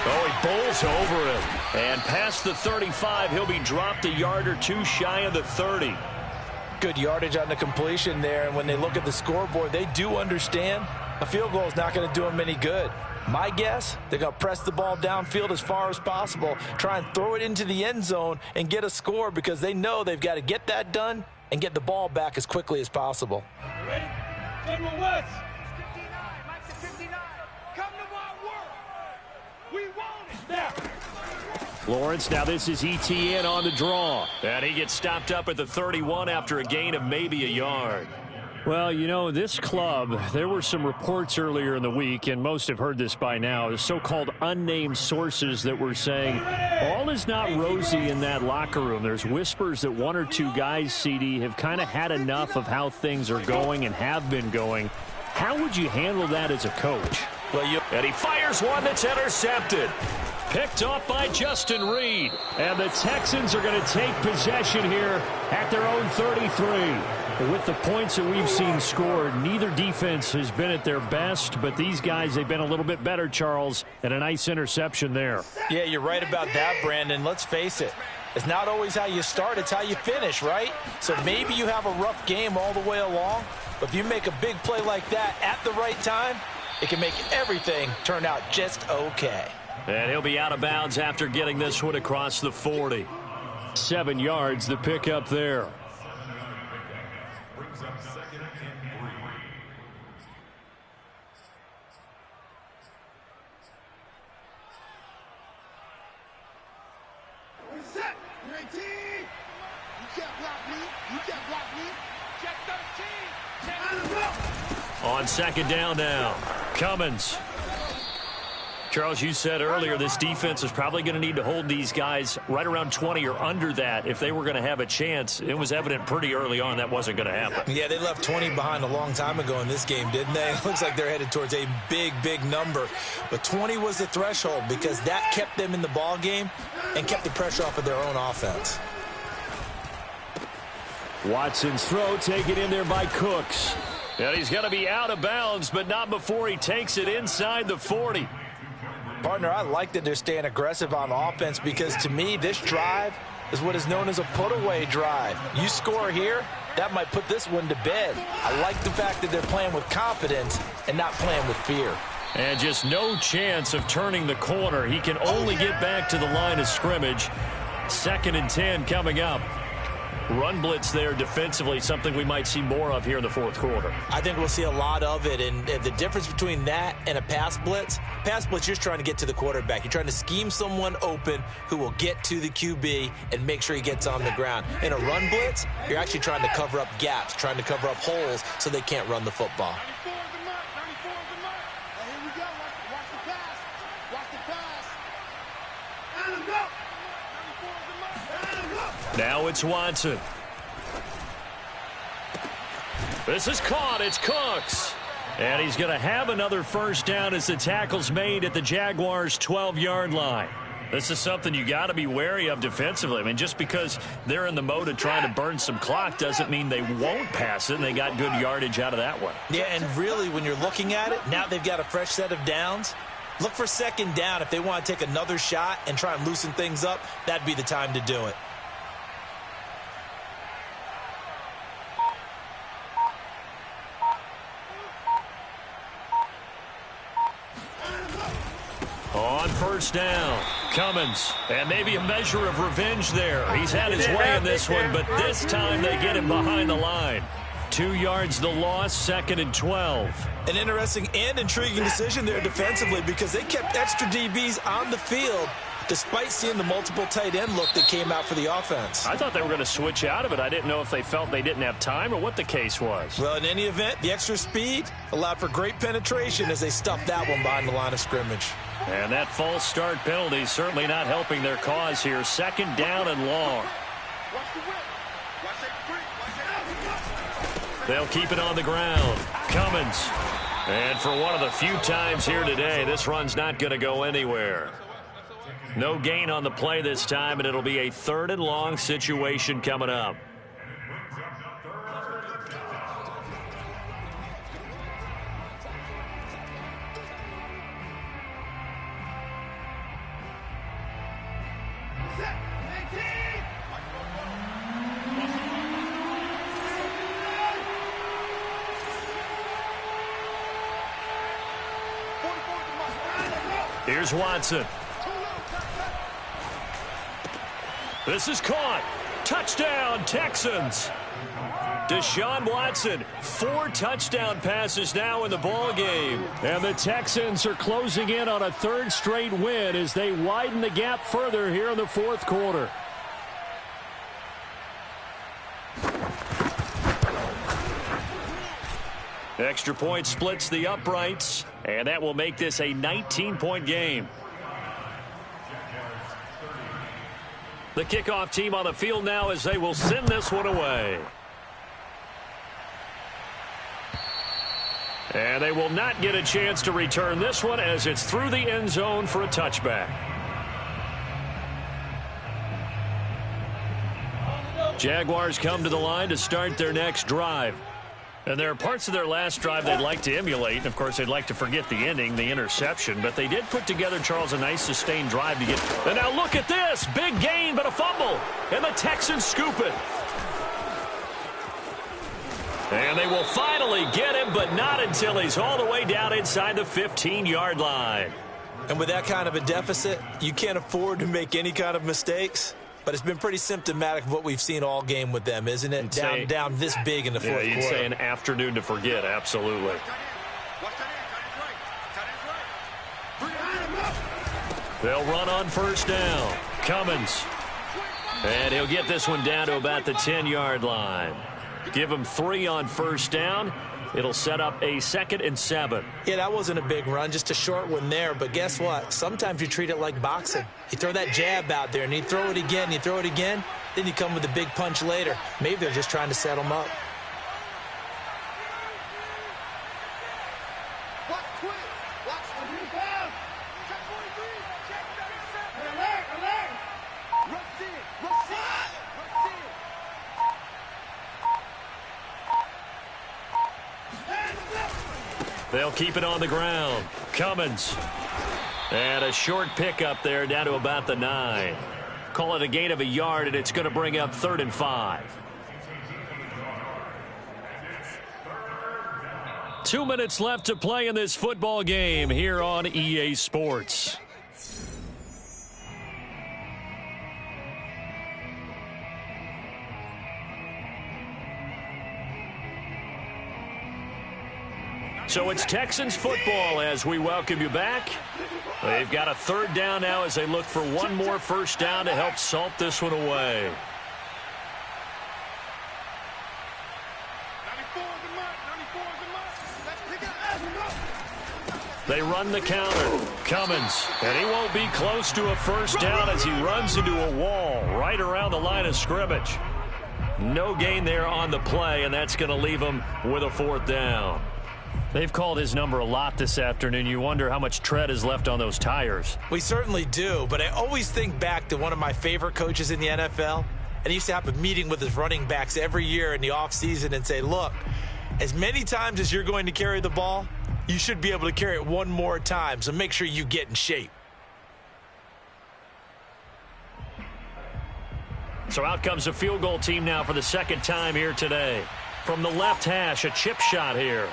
Oh, he bowls over him. And past the 35, he'll be dropped a yard or two shy of the 30. Good yardage on the completion there, and when they look at the scoreboard, they do understand a field goal is not going to do them any good. My guess, they're going to press the ball downfield as far as possible, try and throw it into the end zone and get a score because they know they've got to get that done and get the ball back as quickly as possible. Ready? General West. 59. Come to my work. We want it. Now. Lawrence, now this is ETN on the draw. And he gets stopped up at the 31 after a gain of maybe a yard. Well, you know, this club, there were some reports earlier in the week, and most have heard this by now, the so-called unnamed sources that were saying all is not rosy in that locker room. There's whispers that one or two guys, CD, have kind of had enough of how things are going and have been going. How would you handle that as a coach? Well, and he fires one that's intercepted. Picked off by Justin Reed. And the Texans are going to take possession here at their own 33. With the points that we've seen scored, neither defense has been at their best, but these guys, they've been a little bit better, Charles, and a nice interception there. Yeah, you're right about that, Brandon. Let's face it. It's not always how you start, it's how you finish, right? So maybe you have a rough game all the way along, but if you make a big play like that at the right time, it can make everything turn out just okay. And he'll be out of bounds after getting this one across the 40. 7 yards, the pickup there. Brings up second and 3. Set. 19. You can't block me. You can't block me. Check 13. On second down now, Cummins. Charles, you said earlier this defense is probably going to need to hold these guys right around 20 or under that if they were going to have a chance. It was evident pretty early on that wasn't going to happen. Yeah, they left 20 behind a long time ago in this game, didn't they? It looks like they're headed towards a big, big number. But 20 was the threshold because that kept them in the ball game and kept the pressure off of their own offense. Watson's throw taken in there by Cooks. And he's going to be out of bounds, but not before he takes it inside the 40. Partner, I like that they're staying aggressive on offense because, to me, this drive is what is known as a put-away drive. You score here, that might put this one to bed. I like the fact that they're playing with confidence and not playing with fear. And just no chance of turning the corner. He can only get back to the line of scrimmage. 2nd and 10 coming up. Run blitz there defensively, something we might see more of here in the 4th quarter. I think we'll see a lot of it, and the difference between that and a pass blitz, you're just trying to get to the quarterback. You're trying to scheme someone open who will get to the QB and make sure he gets on the ground. In a run blitz, you're actually trying to cover up gaps, trying to cover up holes so they can't run the football. 94 is the mark. 94 is the mark. Now here we go. Watch the pass. Watch the pass. And go. 94 is the mark. And go. Now it's Watson. This is caught. It's Cooks. And he's going to have another first down as the tackle's made at the Jaguars' 12-yard line. This is something you got to be wary of defensively. I mean, just because they're in the mode of trying to burn some clock doesn't mean they won't pass it, and they got good yardage out of that one. Yeah, and really, when you're looking at it, now they've got a fresh set of downs. Look for second down. If they want to take another shot and try and loosen things up, that'd be the time to do it. On first down, Cummins. And maybe a measure of revenge there. He's had his way in this one, but this time they get him behind the line. 2 yards the loss, 2nd and 12. An interesting and intriguing decision there defensively because they kept extra DBs on the field despite seeing the multiple tight end look that came out for the offense. I thought they were going to switch out of it. I didn't know if they felt they didn't have time or what the case was. Well, in any event, the extra speed allowed for great penetration as they stuffed that one behind the line of scrimmage. And that false start penalty certainly not helping their cause here. 2nd down and long. They'll keep it on the ground. Cummins. And for one of the few times here today, this run's not going to go anywhere. No gain on the play this time, and it'll be a 3rd and long situation coming up. Here's Watson. This is caught. Touchdown, Texans. Deshaun Watson, 4 touchdown passes now in the ball game. And the Texans are closing in on a 3rd straight win as they widen the gap further here in the 4th quarter. Extra point splits the uprights, and that will make this a 19-point game. The kickoff team on the field now as they will send this one away. And they will not get a chance to return this one as it's through the end zone for a touchback. Jaguars come to the line to start their next drive. And there are parts of their last drive they'd like to emulate. Of course, they'd like to forget the ending, the interception. But they did put together, Charles, a nice sustained drive to get. And now look at this. Big gain, but a fumble. And the Texans scoop it. And they will finally get him, but not until he's all the way down inside the 15-yard line. And with that kind of a deficit, you can't afford to make any kind of mistakes. But it's been pretty symptomatic of what we've seen all game with them, isn't it? Down this big in the fourth quarter. You'd say an afternoon to forget, absolutely. They'll run on first down. Cummins. And he'll get this one down to about the 10-yard line. Give him 3 on first down. It'll set up a 2nd and 7. Yeah, that wasn't a big run, just a short one there. But guess what? Sometimes you treat it like boxing. You throw that jab out there, and you throw it again, then you come with a big punch later. Maybe they're just trying to set them up. They'll keep it on the ground. Cummins. And a short pickup there down to about the 9. Call it a gain of a yard, and it's going to bring up 3rd and 5. 2 minutes left to play in this football game here on EA Sports. So it's Texans football as we welcome you back. They've got a 3rd down now as they look for one more first down to help salt this one away. They run the counter. Cummins. And he won't be close to a first down as he runs into a wall right around the line of scrimmage. No gain there on the play, and that's going to leave him with a 4th down. They've called his number a lot this afternoon. You wonder how much tread is left on those tires. We certainly do, but I always think back to one of my favorite coaches in the NFL. And he used to have a meeting with his running backs every year in the offseason and say, look, as many times as you're going to carry the ball, you should be able to carry it one more time, so make sure you get in shape. So out comes the field goal team now for the 2nd time here today. From the left hash, a chip shot here.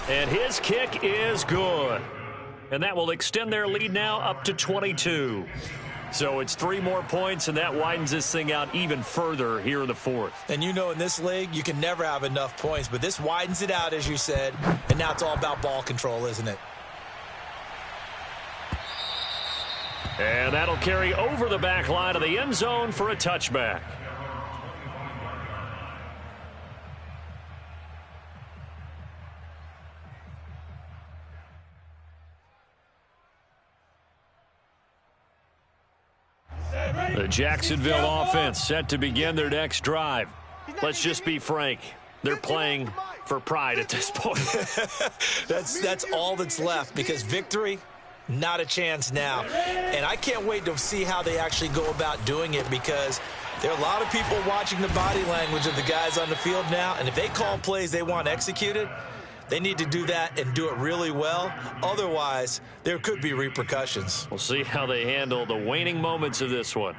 And his kick is good. And that will extend their lead now up to 22. So it's 3 more points, and that widens this thing out even further here in the fourth. And you know in this league, you can never have enough points, but this widens it out, as you said, and now it's all about ball control, isn't it? And that'll carry over the back line of the end zone for a touchback. The Jacksonville offense set to begin their next drive. Let's just be frank. They're playing for pride at this point. That's all that's left, because victory, not a chance now. And I can't wait to see how they actually go about doing it, because there are a lot of people watching the body language of the guys on the field now, and if they call plays they want executed, they need to do that and do it really well. Otherwise, there could be repercussions. We'll see how they handle the waning moments of this one.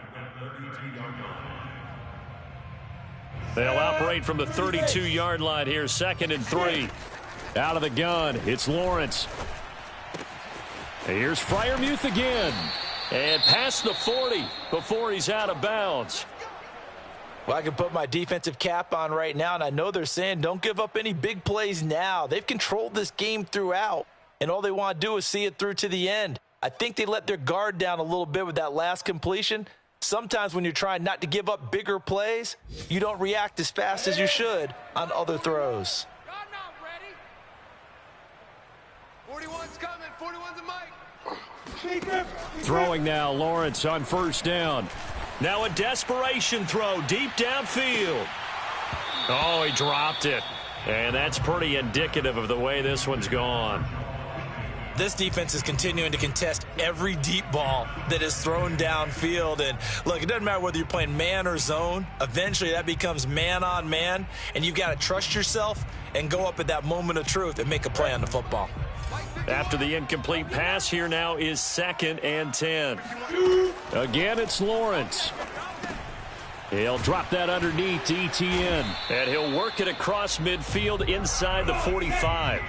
They'll operate from the 32-yard line here, 2nd and 3. Out of the gun, it's Lawrence. Here's Freiermuth again. And past the 40 before he's out of bounds. Well, I can put my defensive cap on right now, and I know they're saying don't give up any big plays now. They've controlled this game throughout, and all they want to do is see it through to the end. I think they let their guard down a little bit with that last completion. Sometimes when you're trying not to give up bigger plays, you don't react as fast as you should on other throws. 41's coming. 41's a mic. Throwing now, Lawrence on 1st down. Now a desperation throw deep downfield. Oh, he dropped it. And that's pretty indicative of the way this one's gone. This defense is continuing to contest every deep ball that is thrown downfield. And look, it doesn't matter whether you're playing man or zone. Eventually that becomes man on man, and you've got to trust yourself and go up at that moment of truth and make a play on the football. After the incomplete pass, here now is 2nd and 10. Again, it's Lawrence. He'll drop that underneath to ETN. And he'll work it across midfield inside the 45.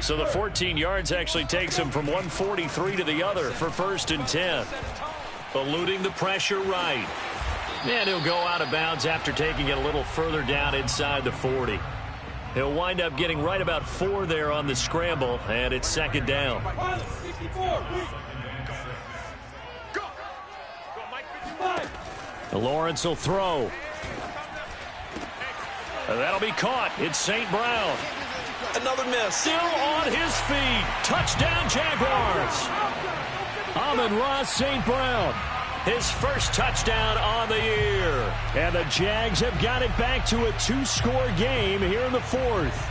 So the 14 yards actually takes him from 143 to the other for 1st and 10. Eluding the pressure right. And he'll go out of bounds after taking it a little further down inside the 40. He'll wind up getting right about 4 there on the scramble, and it's 2nd down. Lawrence will throw. And that'll be caught. It's St. Brown. Another miss. Still on his feet. Touchdown, Jaguars. Amon-Ra St. Brown. His first touchdown on the year. And the Jags have got it back to a 2-score game here in the 4th.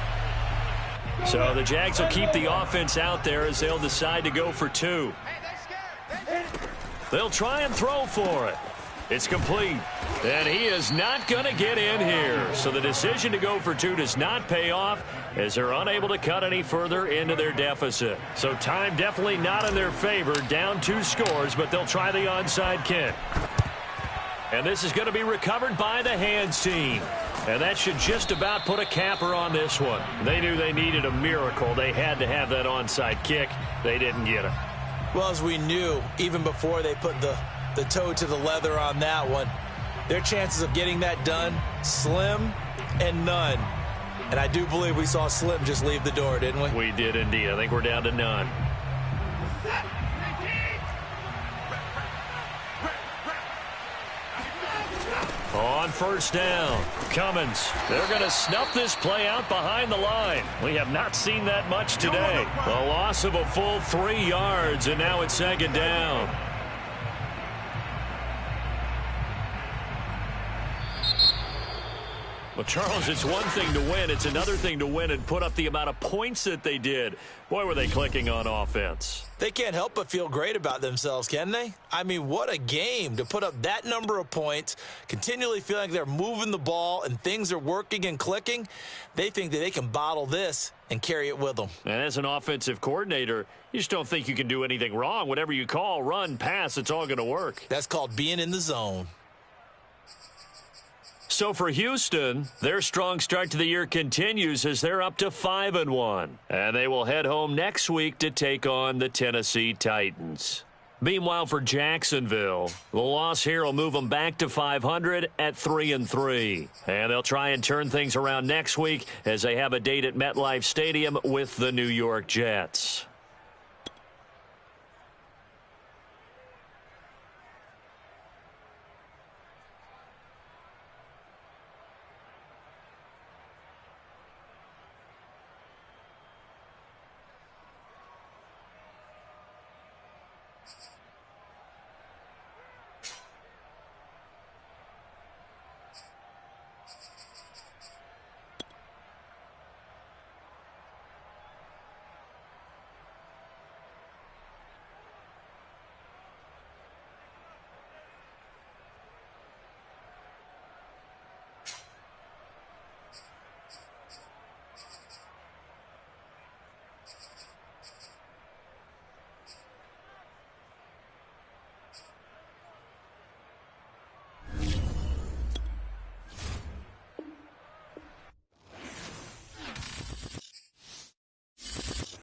So the Jags will keep the offense out there as they'll decide to go for 2. They'll try and throw for it. It's complete. And he is not going to get in here. So the decision to go for 2 does not pay off as they're unable to cut any further into their deficit. So time definitely not in their favor. Down 2 scores, but they'll try the onside kick. And this is going to be recovered by the hands team. And that should just about put a capper on this one. They knew they needed a miracle. They had to have that onside kick. They didn't get it. Well, as we knew, even before they put the toe to the leather on that one, their chances of getting that done, slim and none. And I do believe we saw Slim just leave the door, didn't we? We did indeed. I think we're down to none. On 1st down, Cummins. They're going to snuff this play out behind the line. We have not seen that much today. A loss of a full 3 yards, and now it's 2nd down. Well, Charles, it's one thing to win. It's another thing to win and put up the amount of points that they did. Boy, were they clicking on offense. They can't help but feel great about themselves, can they? I mean, what a game to put up that number of points, continually feeling like they're moving the ball and things are working and clicking. They think that they can bottle this and carry it with them. And as an offensive coordinator, you just don't think you can do anything wrong. Whatever you call, run, pass, it's all going to work. That's called being in the zone. So for Houston, their strong start to the year continues as they're up to 5-1. And they will head home next week to take on the Tennessee Titans. Meanwhile, for Jacksonville, the loss here will move them back to 500 at 3-3. And they'll try and turn things around next week as they have a date at MetLife Stadium with the New York Jets.